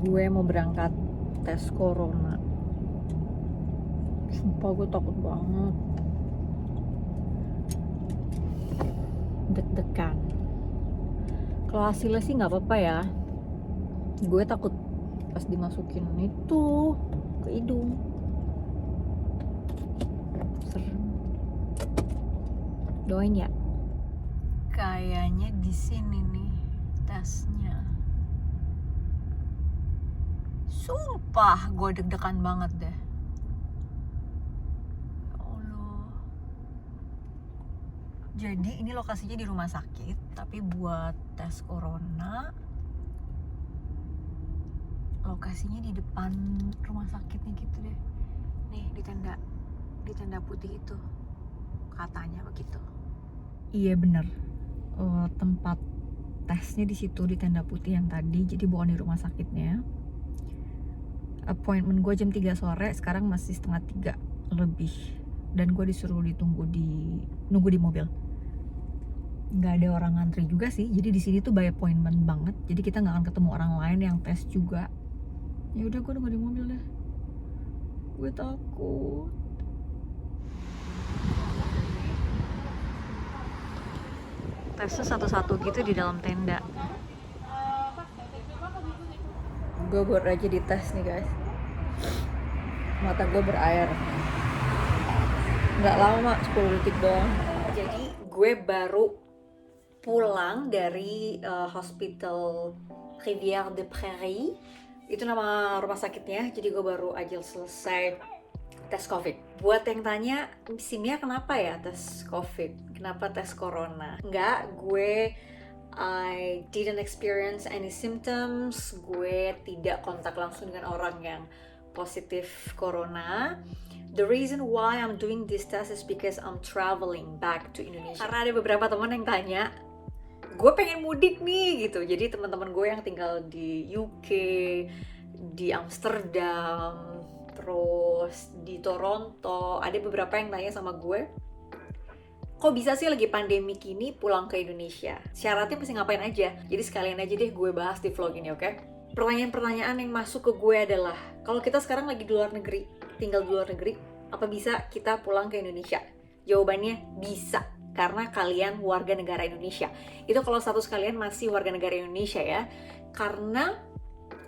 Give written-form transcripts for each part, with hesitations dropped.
gue mau berangkat tes corona. Sumpah gue takut banget, deg-degan. Kalau hasilnya sih nggak apa-apa ya, gue takut pas dimasukin itu ke hidung. Serem. Doain ya. Kayaknya di sini nih tesnya. Sumpah gue deg-degan banget deh. Ya Allah. Jadi ini lokasinya di rumah sakit, tapi buat tes corona lokasinya di depan rumah sakitnya gitu deh. Nih di tenda putih itu, katanya begitu. Iya bener, tempat tesnya di situ di tenda putih yang tadi, jadi bukan di rumah sakitnya. Appointment gue jam 3 sore, sekarang masih setengah 3 lebih, dan gue disuruh nunggu di mobil. Nggak ada orang ngantri juga sih, jadi di sini tuh by appointment banget, jadi kita nggak akan ketemu orang lain yang tes juga. Ya udah, gue nunggu di mobil deh, gue takut. Tesnya satu-satu gitu di dalam tenda. Gue baru aja dites nih guys, mata gue berair. Nggak lama, 10 detik doang. Jadi gue baru pulang dari hospital Rivière de Prairie. Itu nama rumah sakitnya. Jadi gue baru aja selesai tes COVID. Buat yang tanya, si Mia kenapa ya tes COVID? Kenapa tes corona? Enggak, I didn't experience any symptoms. Gue tidak kontak langsung dengan orang yang positif corona. The reason why I'm doing this test is because I'm traveling back to Indonesia. Karena ada beberapa teman yang tanya, gue pengen mudik nih gitu. Jadi teman-teman gue yang tinggal di UK, di Amsterdam, terus di Toronto, ada beberapa yang tanya sama gue, kok bisa sih lagi pandemi kini pulang ke Indonesia? Syaratnya mesti ngapain aja? Jadi sekalian aja deh gue bahas di vlog ini, oke? Pertanyaan-pertanyaan yang masuk ke gue adalah, kalau kita sekarang lagi di luar negeri, tinggal di luar negeri, apa bisa kita pulang ke Indonesia? Jawabannya bisa, karena kalian warga negara Indonesia. Itu kalau status kalian masih warga negara Indonesia ya. Karena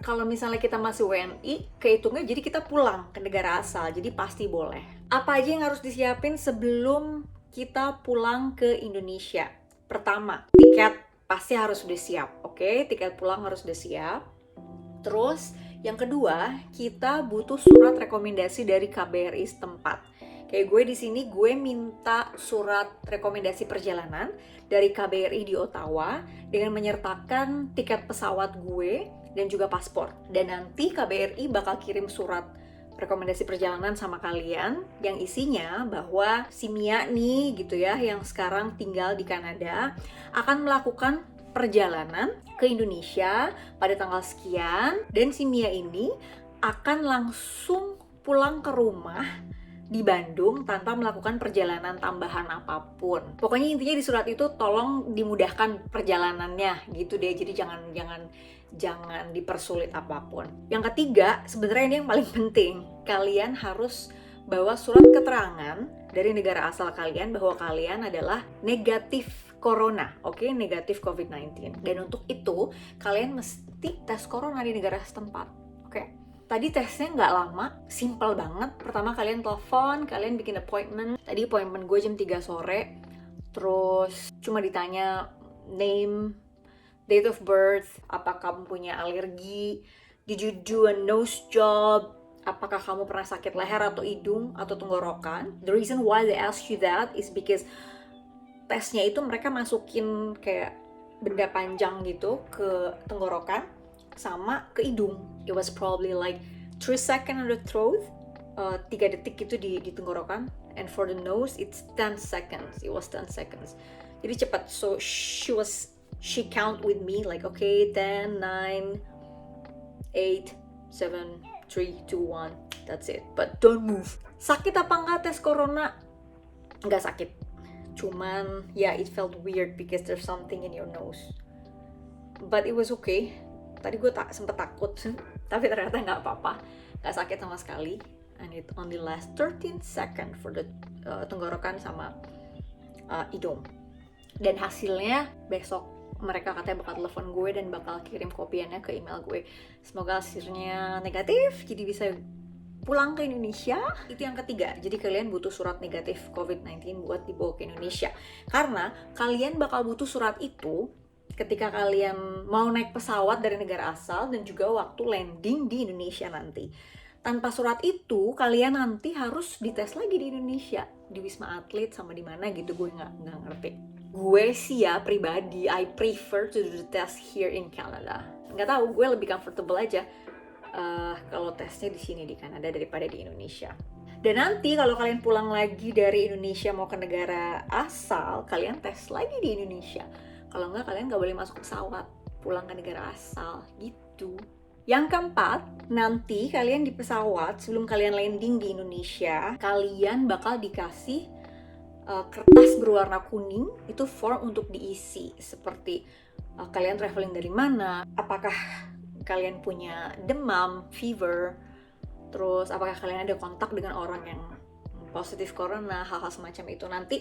kalau misalnya kita masih WNI, kehitungnya jadi kita pulang ke negara asal, jadi pasti boleh. Apa aja yang harus disiapin sebelum kita pulang ke Indonesia? Pertama, tiket pasti harus sudah siap, oke? Tiket pulang harus sudah siap. Terus, yang kedua, kita butuh surat rekomendasi dari KBRI setempat. Kayak gue di sini, gue minta surat rekomendasi perjalanan dari KBRI di Ottawa dengan menyertakan tiket pesawat gue dan juga paspor. Dan nanti KBRI bakal kirim surat rekomendasi perjalanan sama kalian yang isinya bahwa si Mia nih gitu ya, yang sekarang tinggal di Kanada, akan melakukan perjalanan ke Indonesia pada tanggal sekian, dan si Mia ini akan langsung pulang ke rumah di Bandung tanpa melakukan perjalanan tambahan apapun. Pokoknya intinya di surat itu tolong dimudahkan perjalanannya gitu deh. Jadi jangan dipersulit apapun. Yang ketiga, sebenarnya ini yang paling penting. Kalian harus bawa surat keterangan dari negara asal kalian bahwa kalian adalah negatif corona, oke? Negatif COVID-19. Dan untuk itu, kalian mesti tes corona di negara setempat, oke? Tadi tesnya nggak lama, simple banget. Pertama kalian telepon, kalian bikin appointment. Tadi appointment gue jam 3 sore. Terus cuma ditanya name, date of birth, apakah kamu punya alergi, did you do a nose job, apakah kamu pernah sakit leher atau hidung atau tenggorokan. The reason why they ask you that is because tesnya itu mereka masukin kayak benda panjang gitu ke tenggorokan sama ke hidung. It was probably like 3 seconds on the throat, 3 detik gitu di tenggorokan, and for the nose it's 10 seconds. It was 10 seconds. Jadi cepat. So she count with me like okay, 10, 9, 8, 7, 3, 2, 1. That's it. But don't move. Sakit apa enggak tes corona? Enggak sakit. Cuman, yeah, it felt weird because there's something in your nose. But it was okay. Tadi gue sempet takut, tapi ternyata nggak apa-apa, nggak sakit sama sekali. And it only last 13 second for the tenggorokan sama hidung. Dan hasilnya besok mereka katanya bakal telepon gue dan bakal kirim kopiannya ke email gue. Semoga hasilnya negatif, jadi bisa pulang ke Indonesia. Itu yang ketiga, jadi kalian butuh surat negatif COVID-19 buat dibawa ke Indonesia. Karena kalian bakal butuh surat itu ketika kalian mau naik pesawat dari negara asal dan juga waktu landing di Indonesia nanti. Tanpa surat itu, kalian nanti harus dites lagi di Indonesia, di Wisma Atlet sama di mana gitu, gue nggak ngerti. Gue sih ya pribadi, I prefer to do the test here in Canada. Nggak tahu, gue lebih comfortable aja kalau tesnya di sini di Kanada daripada di Indonesia. Dan nanti kalau kalian pulang lagi dari Indonesia mau ke negara asal, kalian tes lagi di Indonesia. Kalau nggak, kalian nggak boleh masuk pesawat pulang ke negara asal gitu. Yang keempat, nanti kalian di pesawat sebelum kalian landing di Indonesia, kalian bakal dikasih kertas berwarna kuning, itu form untuk diisi, seperti kalian traveling dari mana, apakah kalian punya demam, fever, terus apakah kalian ada kontak dengan orang yang positif corona, hal-hal semacam itu. Nanti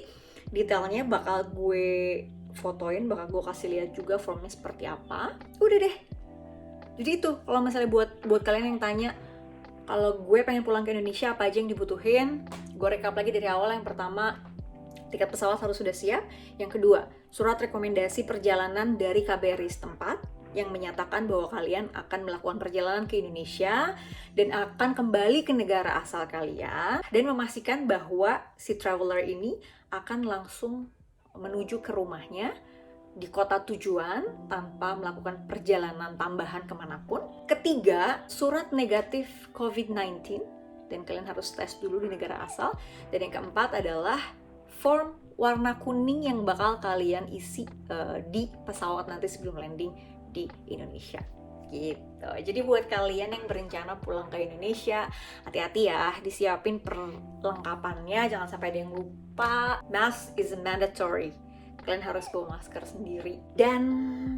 detailnya bakal gue fotoin, bakal gue kasih lihat juga formnya seperti apa. Udah deh. Jadi itu, kalau misalnya buat kalian yang tanya, kalau gue pengen pulang ke Indonesia apa aja yang dibutuhin, gue rekap lagi dari awal. Yang pertama, tiket pesawat harus sudah siap. Yang kedua, surat rekomendasi perjalanan dari KBRI setempat yang menyatakan bahwa kalian akan melakukan perjalanan ke Indonesia dan akan kembali ke negara asal kalian, dan memastikan bahwa si traveler ini akan langsung menuju ke rumahnya di kota tujuan tanpa melakukan perjalanan tambahan kemanapun. Ketiga, surat negatif COVID-19, dan kalian harus tes dulu di negara asal. Dan yang keempat adalah form warna kuning yang bakal kalian isi di pesawat nanti sebelum landing di Indonesia gitu. Jadi buat kalian yang berencana pulang ke Indonesia, hati-hati ya, disiapin perlengkapannya, jangan sampai ada yang lupa. Mask is mandatory, kalian harus bawa masker sendiri. Dan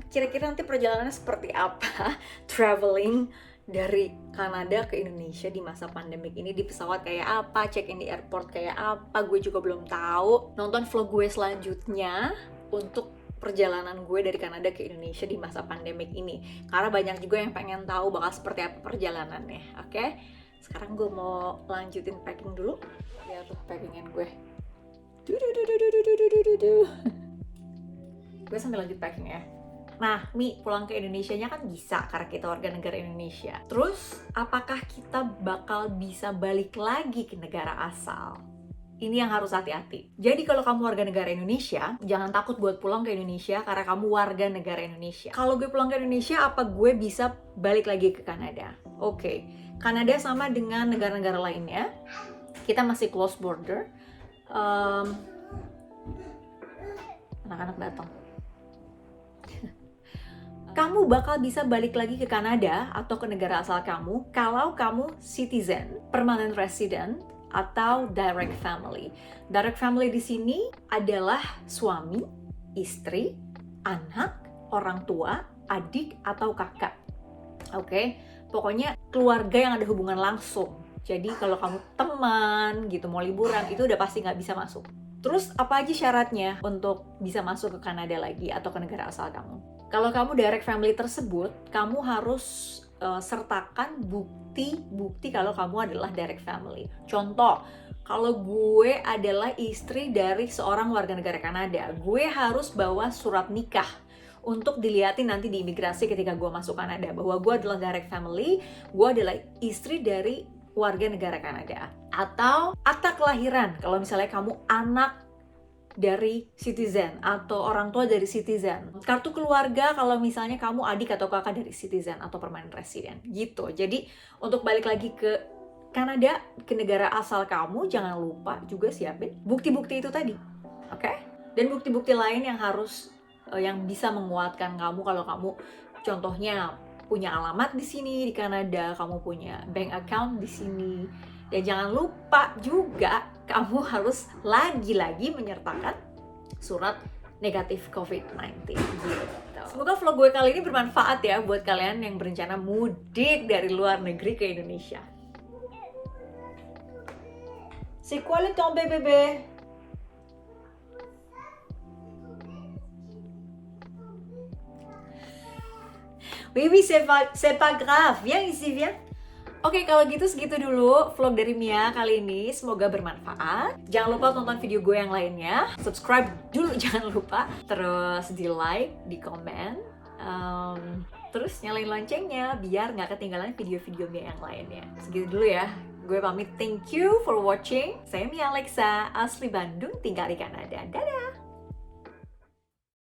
kira-kira nanti perjalanannya seperti apa traveling dari Kanada ke Indonesia di masa pandemik ini, di pesawat kayak apa, check-in di airport kayak apa, gue juga belum tahu. Nonton vlog gue selanjutnya untuk perjalanan gue dari Kanada ke Indonesia di masa pandemik ini, karena banyak juga yang pengen tahu bakal seperti apa perjalanannya. Oke, sekarang gue mau lanjutin packing dulu. Ya tuh packingan gue. Gue sambil lanjut packing ya. Nah, Mi, pulang ke Indonesianya kan bisa karena kita warga negara Indonesia. Terus, apakah kita bakal bisa balik lagi ke negara asal? Ini yang harus hati-hati. Jadi kalau kamu warga negara Indonesia, jangan takut buat pulang ke Indonesia karena kamu warga negara Indonesia. Kalau gue pulang ke Indonesia, apa gue bisa balik lagi ke Kanada? Oke, Kanada sama dengan negara-negara lainnya, kita masih close border. Anak-anak datang. Kamu bakal bisa balik lagi ke Kanada atau ke negara asal kamu kalau kamu citizen, permanent resident, atau direct family. Direct family di sini adalah suami, istri, anak, orang tua, adik, atau kakak. Oke, pokoknya keluarga yang ada hubungan langsung. Jadi kalau kamu teman gitu mau liburan, itu udah pasti nggak bisa masuk. Terus apa aja syaratnya untuk bisa masuk ke Kanada lagi atau ke negara asal kamu? Kalau kamu direct family tersebut, kamu harus sertakan bukti kalau kamu adalah direct family. Contoh, kalau gue adalah istri dari seorang warga negara Kanada, gue harus bawa surat nikah untuk dilihatin nanti di imigrasi ketika gue masuk Kanada, bahwa gue adalah direct family, gue adalah istri dari warga negara Kanada. Atau akta kelahiran, kalau misalnya kamu anak dari citizen atau orang tua dari citizen. Kartu keluarga kalau misalnya kamu adik atau kakak dari citizen atau permanent resident gitu. Jadi untuk balik lagi ke Kanada, ke negara asal kamu, jangan lupa juga siapin bukti-bukti itu tadi. Oke? Dan bukti-bukti lain yang harus yang bisa menguatkan kamu kalau kamu contohnya punya alamat di sini di Kanada, kamu punya bank account di sini. Dan jangan lupa juga kamu harus lagi-lagi menyertakan surat negatif COVID-19 gitu. Semoga vlog gue kali ini bermanfaat ya buat kalian yang berencana mudik dari luar negeri ke Indonesia. C'est quoi le tombé bébé? Oui, oui, c'est pas grave. Viens ici, viens. Oke, kalau gitu segitu dulu vlog dari Mia kali ini. Semoga bermanfaat. Jangan lupa tonton video gue yang lainnya. Subscribe dulu jangan lupa. Terus di like, di komen. Terus nyalain loncengnya biar nggak ketinggalan video-video Mia yang lainnya. Segitu dulu ya. Gue pamit, thank you for watching. Saya Mia Alexa, asli Bandung, tinggal di Kanada. Dadah!